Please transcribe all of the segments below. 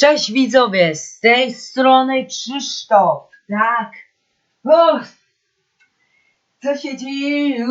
Cześć widzowie, z tej strony Krzysztof. Tak. Co się dzieje?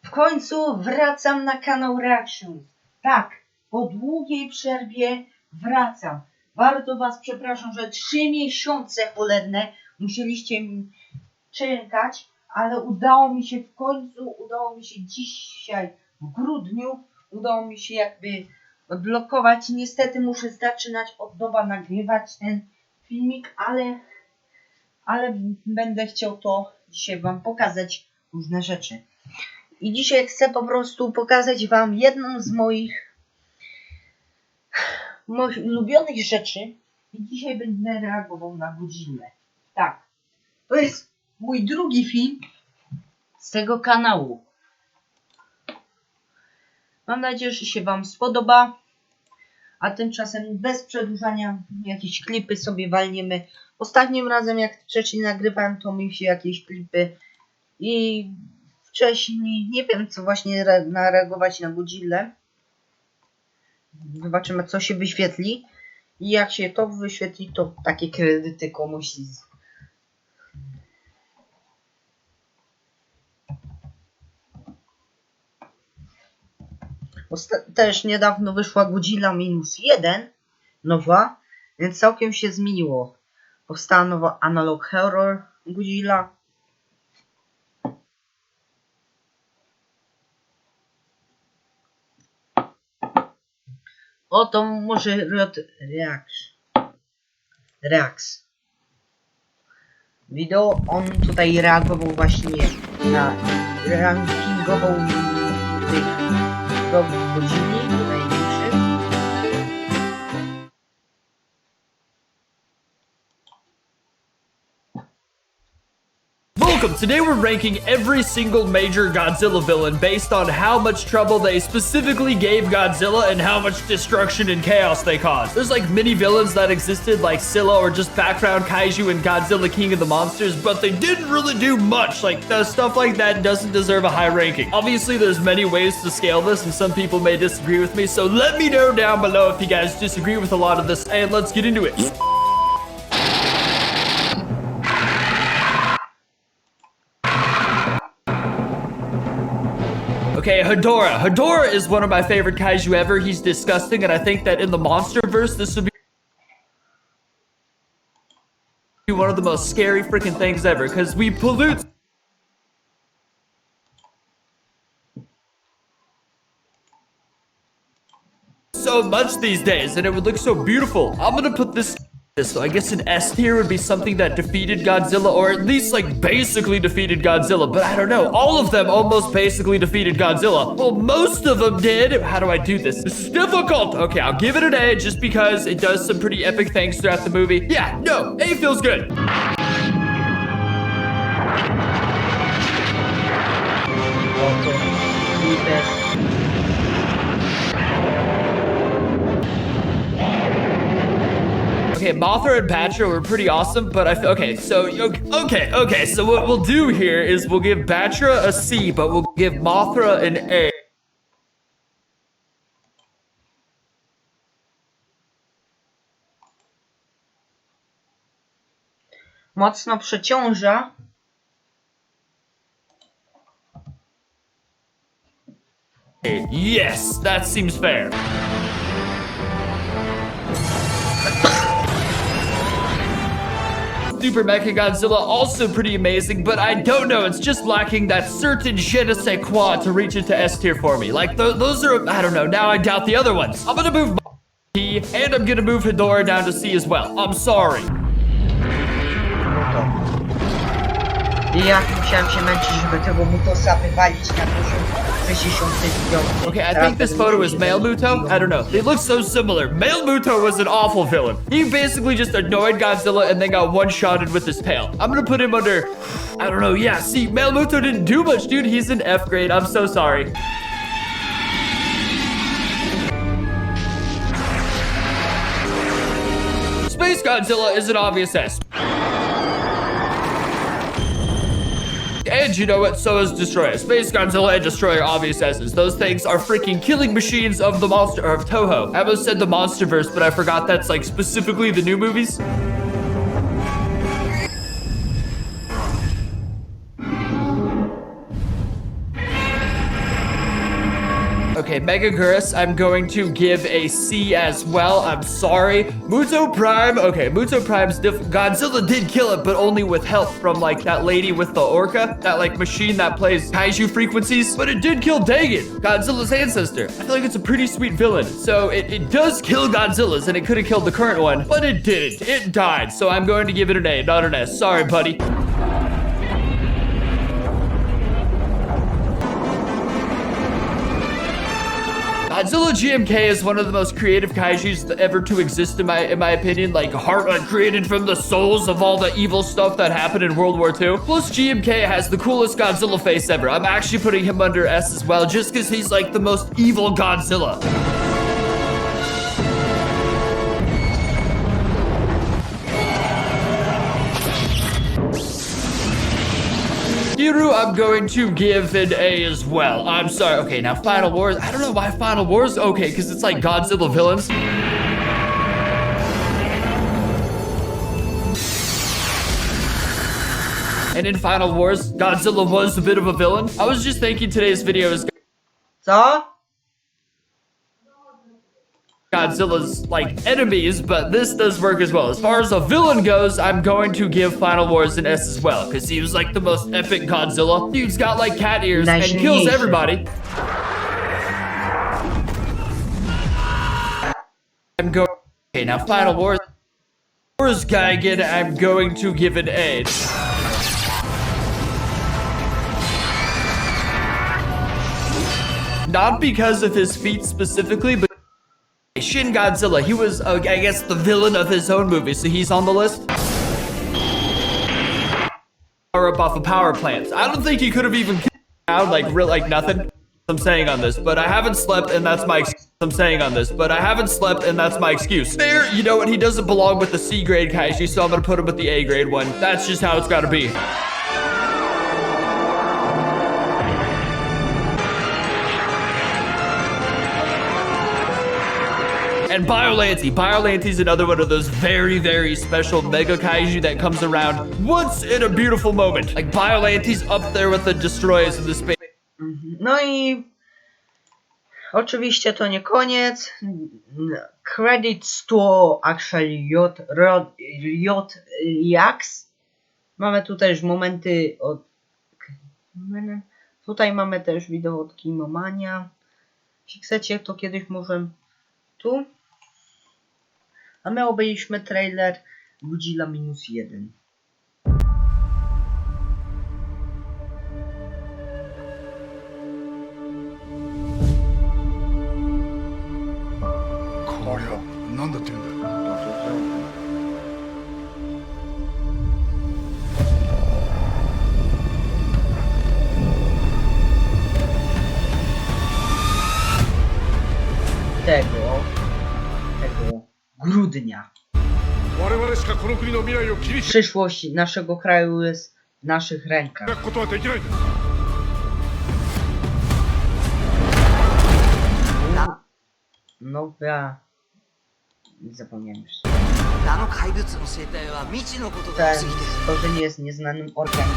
W końcu wracam na kanał Reaguje. Tak, po długiej przerwie wracam. Bardzo was przepraszam, że 3 miesiące cholerne musieliście mi czekać, ale udało mi się w końcu, udało mi się dzisiaj w grudniu, udało mi się jakby odblokować. Niestety muszę zaczynać od nowa nagrywać ten filmik, ale będę chciał to dzisiaj wam pokazać różne rzeczy. I dzisiaj chcę po prostu pokazać wam jedną z moich ulubionych rzeczy. I dzisiaj będę reagował na Godzillę. Tak, to jest mój drugi film z tego kanału. Mam nadzieję, że się wam spodoba. A tymczasem bez przedłużania jakieś klipy sobie walniemy. Ostatnim razem jak wcześniej nagrywałem, to mi się jakieś klipy i wcześniej nie wiem co właśnie reagować na Godzillę. Zobaczymy co się wyświetli. I jak się to wyświetli, to takie kredyty komuś też niedawno wyszła Godzilla -1 nowa, więc całkiem się zmieniło. Powstała nowa analog horror Godzilla. O, to może riot reaks wideo. On tutaj reagował właśnie na rankingował tych Godzilli największych. Welcome! Today we're ranking every single major Godzilla villain based on how much trouble they specifically gave Godzilla and how much destruction and chaos they caused. There's like mini villains that existed like Scylla or just background kaiju and Godzilla King of the Monsters, but they didn't really do much. Like stuff like that doesn't deserve a high ranking. Obviously there's many ways to scale this and some people may disagree with me, so let me know down below if you guys disagree with a lot of this and let's get into it. Okay, Hedorah. Hedorah is one of my favorite kaiju ever. He's disgusting, and I think that in the MonsterVerse, this would be one of the most scary freaking things ever, because we pollute so much these days, and it would look so beautiful. I'm gonna put this, so I guess an S tier would be something that defeated Godzilla, or at least like basically defeated Godzilla, but I don't know. All of them almost basically defeated Godzilla. Well, most of them did. How do I do this? This is difficult. Okay, I'll give it an A just because it does some pretty epic things throughout the movie. Yeah, no, A feels good. Okay, Mothra and Patra were pretty awesome, but okay, so what we'll do here is we'll give Patra a C, but we'll give Mothra an A. Mocno przeciąża. Yes, that seems fair. Super Mechagodzilla also pretty amazing, but I don't know, it's just lacking that certain je ne sais quoi to reach into S tier for me. Like, those are, I don't know, now I doubt the other ones. I'm gonna move P, and I'm gonna move Hedorah down to C as well. I'm sorry. I jak musiałem się męczyć, żeby tego Mutosa wywalić na poziom 65. Okay, I think this photo is male Muto. I don't know. They look so similar. Male Muto was an awful villain. He basically just annoyed Godzilla and then got one-shotted with his tail. I'm gonna put him under, I don't know, yeah, see, male Muto didn't do much, dude. He's an F grade. I'm so sorry. Space Godzilla is an obvious S. And you know what? So is Destroyer. Space Godzilla and Destroyer, obvious S's. Those things are freaking killing machines of the monster, or of Toho. I almost said the Monsterverse, but I forgot that's like specifically the new movies. Okay, Megagurus, I'm going to give a C as well. I'm sorry. Muto Prime. Okay, Muto Prime's Godzilla did kill it, but only with help from like that lady with the orca, that like machine that plays kaiju frequencies. But it did kill Dagon, Godzilla's ancestor. I feel like it's a pretty sweet villain. So it does kill Godzilla's, and it could have killed the current one, but it didn't. It died. So I'm going to give it an A, not an S. Sorry, buddy. Godzilla GMK is one of the most creative kaijus ever to exist in my opinion. Like created from the souls of all the evil stuff that happened in World War II. Plus GMK has the coolest Godzilla face ever. I'm actually putting him under S as well, just because he's like the most evil Godzilla. Kiru, I'm going to give an A as well. I'm sorry. Okay, now Final Wars. I don't know why Final Wars. Okay, because it's like Godzilla villains. And in Final Wars, Godzilla was a bit of a villain. I was just thinking today's video is Co? Godzilla's like enemies, but this does work as well. As far as a villain goes, I'm going to give Final Wars an S as well, because he was like the most epic Godzilla. Dude's got like cat ears and kills everybody. I'm going. Okay, now Final Wars Geigen, I'm going to give an A. Not because of his feet specifically, but Shin Godzilla, he was, I guess, the villain of his own movie, so he's on the list. Power up off of power plants. I don't think he could have even out like nothing. I'm saying on this, but I haven't slept, and that's my excuse. I'm saying on this, but I haven't slept, and that's my excuse. There, you know what? He doesn't belong with the C grade kaiju, so I'm gonna put him with the A grade one. That's just how it's gotta be. And Biollante. Biolante's another one of those very, very special mega kaiju that comes around once in a beautiful moment. Like Biolante's up there with the destroyers in the space. No i oczywiście to nie koniec. Credits to actually riot Reacts. Mamy tutaj już momenty od... Tutaj mamy też wideo od Kimomania. Jeśli chcecie, to kiedyś może tu. A my obejrzeliśmy trailer Godzilla -1. Tego grudnia. Przyszłość naszego kraju jest w naszych rękach. No ja zapomniałem już. Ten stworzenie jest nieznanym organizmem.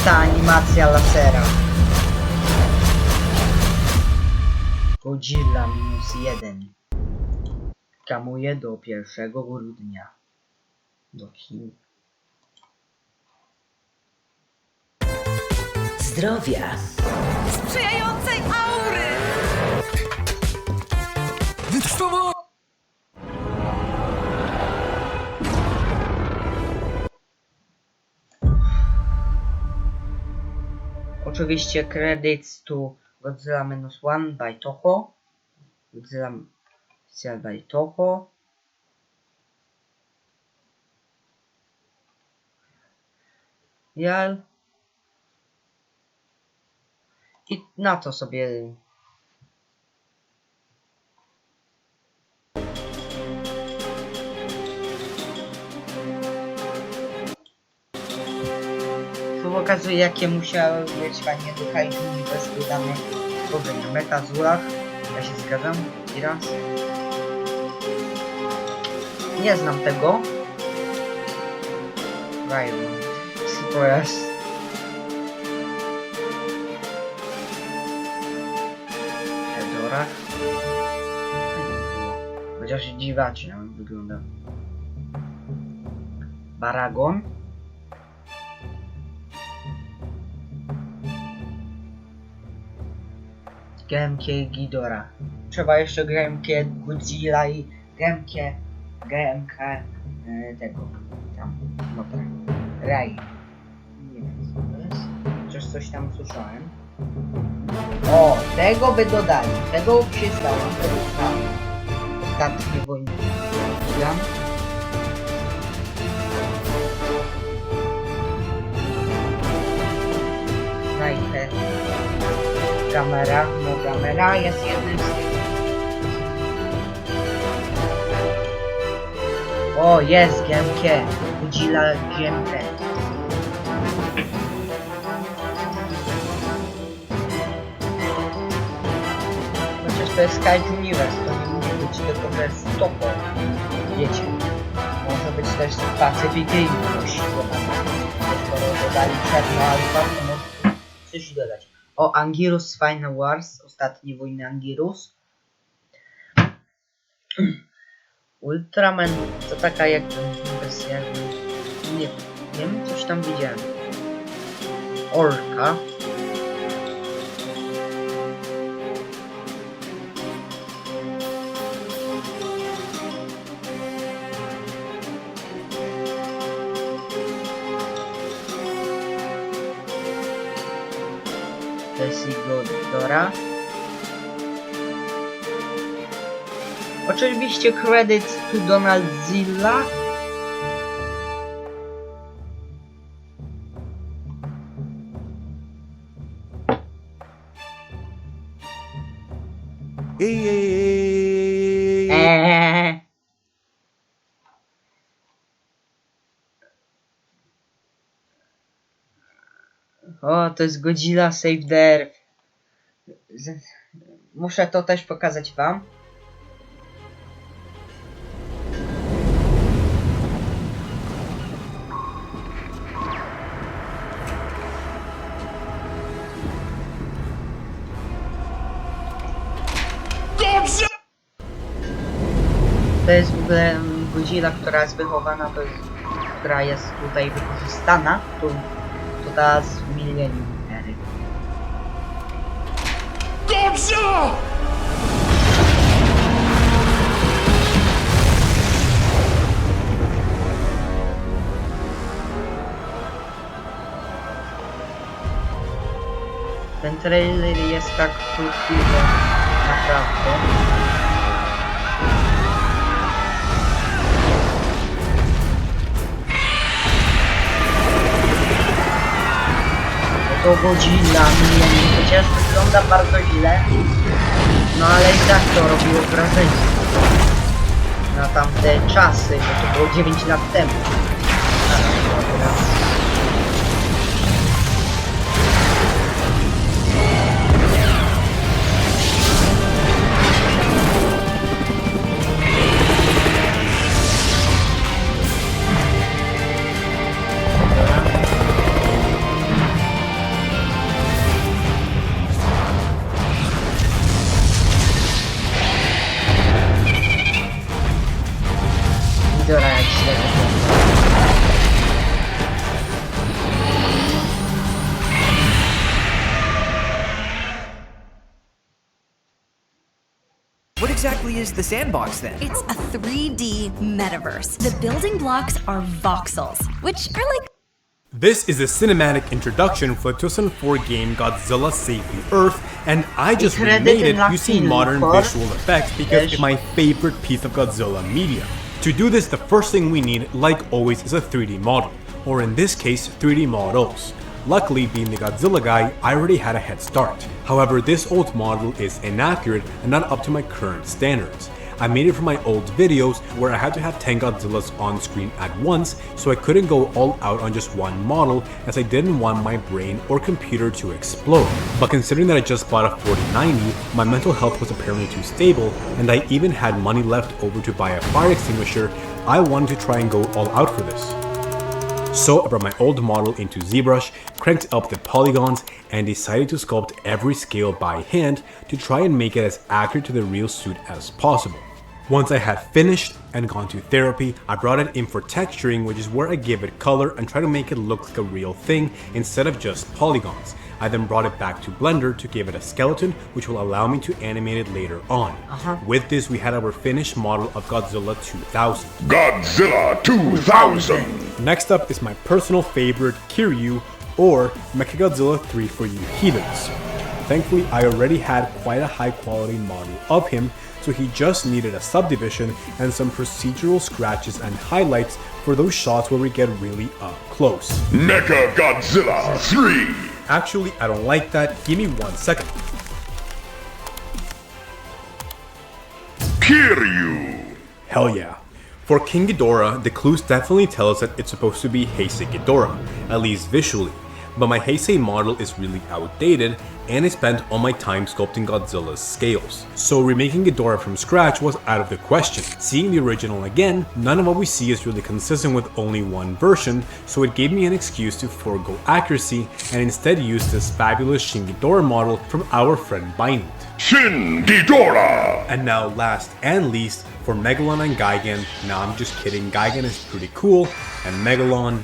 ta animacja lasera. Godzilla -1. Kamuje do 1 grudnia. Do Chin. Zdrowia. Sprzyjającej aury! Oczywiście credits to Godzilla -1 by Toho. Godzilla by Toho. I na to sobie to pokazuje, jakie musiały być fajnie do kajduni bez wydanych stworzenia. Meta Zulach, ja się zgadzam, i raz. Nie znam tego. Riot. Express. Fedora. Chociaż dziwacznie wygląda. Baragon. GMK Ghidorah. Trzeba jeszcze GMK Godzilla i GMK tego tam motor. Raj. Nie wiem co to jest. Chociaż coś tam słyszałem. O, tego by dodali. Tego przystałem. Tego tam. Ostatnie wojny. Najpierw kamera, no kamera jest jednym z tych. O, jest GMK. Godzilla GMK. Chociaż to jest Sky Universe, to nie musi być tylko bez toho. Wiecie. Może być też Pacific Rim, skoro dodali czarno alfa, to może coś dodać. O, Angirus Final Wars, ostatnie wojny Angirus. Ultraman to taka jak wersja. Nie wiem, coś tam widziałem. Orka. Trzeciego. Oczywiście credits to Zilla. O, to jest Godzilla Save the Earth. Muszę to też pokazać wam. To jest w ogóle Godzilla, która jest wychowana, to jest, która jest tutaj wykorzystana, to ta z milenium ery. Godzilla! Ten trailer jest tak krótki, że naprawdę. To Godzilla, chociaż wygląda bardzo źle, no ale i tak to robiło wrażenie na tamte czasy, bo to było 9 lat temu. What exactly is the sandbox then? It's a 3D metaverse. The building blocks are voxels, which are like This is a cinematic introduction for the 2004 game Godzilla Saved the Earth, and I just remade it using modern visual effects because it's my favorite piece of Godzilla media. To do this, the first thing we need, like always, is a 3D model, or in this case, 3D models. Luckily, being the Godzilla guy, I already had a head start. However, this old model is inaccurate and not up to my current standards. I made it from my old videos where I had to have 10 Godzillas on screen at once, so I couldn't go all out on just one model as I didn't want my brain or computer to explode. But considering that I just bought a 4090, my mental health was apparently too stable, and I even had money left over to buy a fire extinguisher, I wanted to try and go all out for this. So I brought my old model into ZBrush, cranked up the polygons, and decided to sculpt every scale by hand to try and make it as accurate to the real suit as possible. Once I had finished and gone to therapy, I brought it in for texturing, which is where I give it color and try to make it look like a real thing instead of just polygons. I then brought it back to Blender to give it a skeleton, which will allow me to animate it later on. With this, we had our finished model of Godzilla 2000. Godzilla 2000! Next up is my personal favorite, Kiryu, or Mechagodzilla 3 for you heathens. Thankfully, I already had quite a high quality model of him, so he just needed a subdivision and some procedural scratches and highlights for those shots where we get really up close. Mechagodzilla 3! Actually, I don't like that. Give me 1 second. Kiryu! Hell yeah. For King Ghidorah, the clues definitely tell us that it's supposed to be Heisei Ghidorah, at least visually. But my Heisei model is really outdated, and I spent all my time sculpting Godzilla's scales. So remaking Ghidorah from scratch was out of the question. Seeing the original again, none of what we see is really consistent with only one version, so it gave me an excuse to forego accuracy and instead use this fabulous Shin Ghidorah model from our friend Binding. Shin Ghidorah! And now last and least, for Megalon and Gigan, nah, I'm just kidding, Gigan is pretty cool, and Megalon...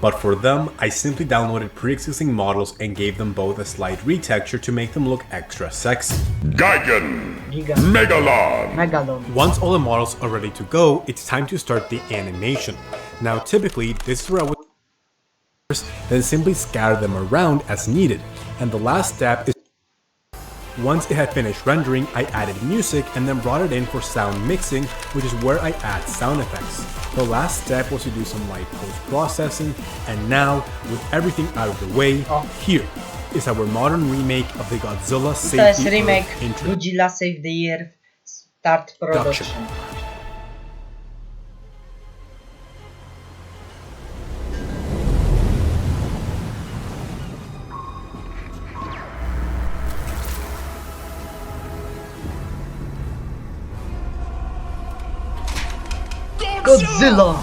But for them, I simply downloaded pre-existing models and gave them both a slight retexture to make them look extra sexy. Gigan! Megalon! Megalon. Once all the models are ready to go, it's time to start the animation. Now typically, this is where I would then simply scatter them around as needed, and the last step is once it had finished rendering, I added music and then brought it in for sound mixing, which is where I add sound effects. The last step was to do some light post-processing, and now, with everything out of the way, here is our modern remake of the Godzilla To Save jest the remake Earth intro. Godzilla Save the Earth Start Production. Godzilla!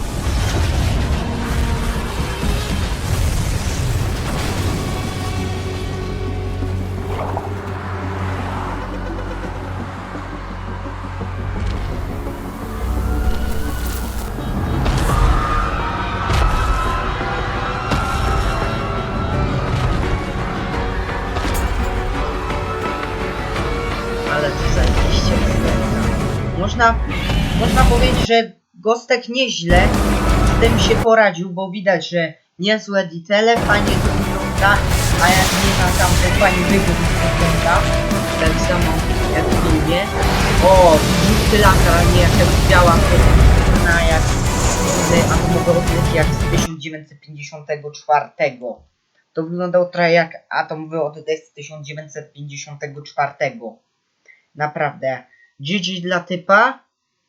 Ale to zajebiście wygląda. Można powiedzieć, że Gostek nieźle z tym się poradził, bo widać, że niezłe detale, fajnie to wygląda, a jak nie ma tam te fajnie wygląda, tak samo jak w filmie. O, żółty latar, a nie jakaś biała na jak atomowe odleci jak z 1954. To wyglądało trochę jak atomowy oddech z 1954. Naprawdę. GG dla typa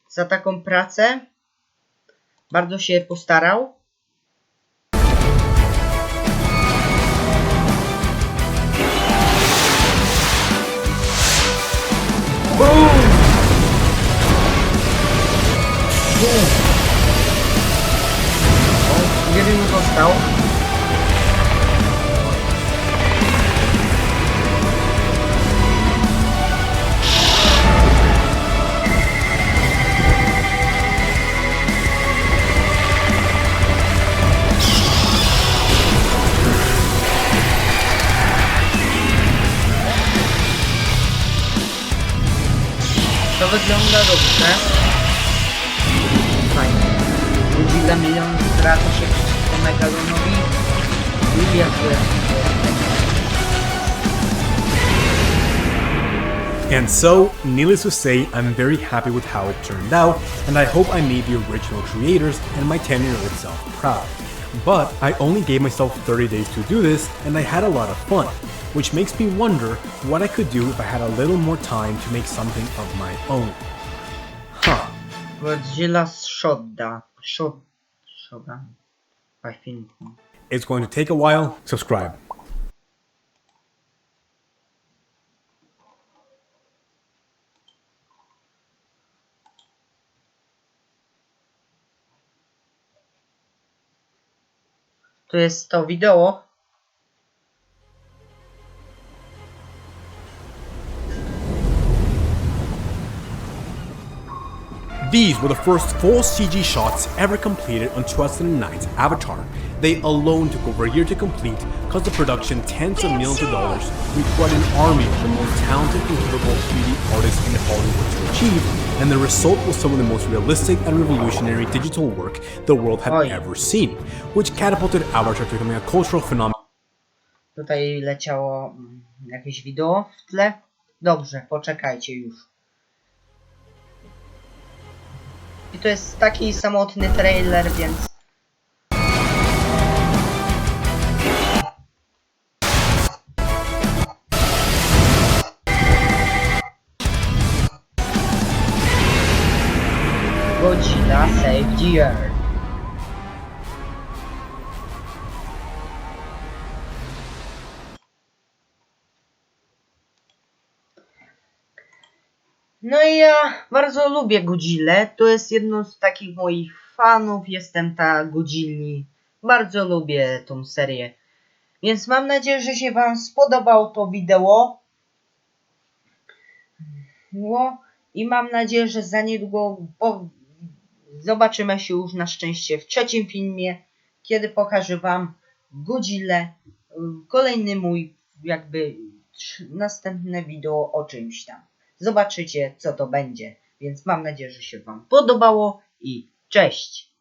za taką pracę. Bardzo się postarał. Gdzie bym został? To wygląda dobrze. Fajnie. Godzilla milion zwraca się przeciwko Megalonowi. I And so, needless to say, I'm very happy with how it turned out, and I hope I made the original creators and my 10-year-old self proud. But I only gave myself 30 days to do this, and I had a lot of fun, which makes me wonder what I could do if I had a little more time to make something of my own. Huh. Godzilla Shoda, I think. It's going to take a while. Subscribe. Tu jest to wideo. These were the first full CG shots ever completed on 2009's Avatar. They alone took over a year to complete, cost the production tens of millions of dollars, required an army of the most talented and capable 3D artists in Hollywood to achieve, and the result was some of the most realistic and revolutionary digital work the world had ever seen, which catapulted Avatar to becoming a cultural phenomenon. Tutaj leciało jakieś wideo w tle. Dobrze, poczekajcie już. I to jest taki samotny trailer, więc... Godzilla Save the Earth. No i ja bardzo lubię Godzillę. To jest jedno z takich moich fanów. Jestem ta Godzilli. Bardzo lubię tą serię. Więc mam nadzieję, że się wam spodobało to wideo. I mam nadzieję, że za niedługo zobaczymy się już na szczęście w trzecim filmie, kiedy pokażę wam Godzillę. Kolejny mój jakby następne wideo o czymś tam. Zobaczycie, co to będzie. Więc mam nadzieję, że się wam podobało i cześć!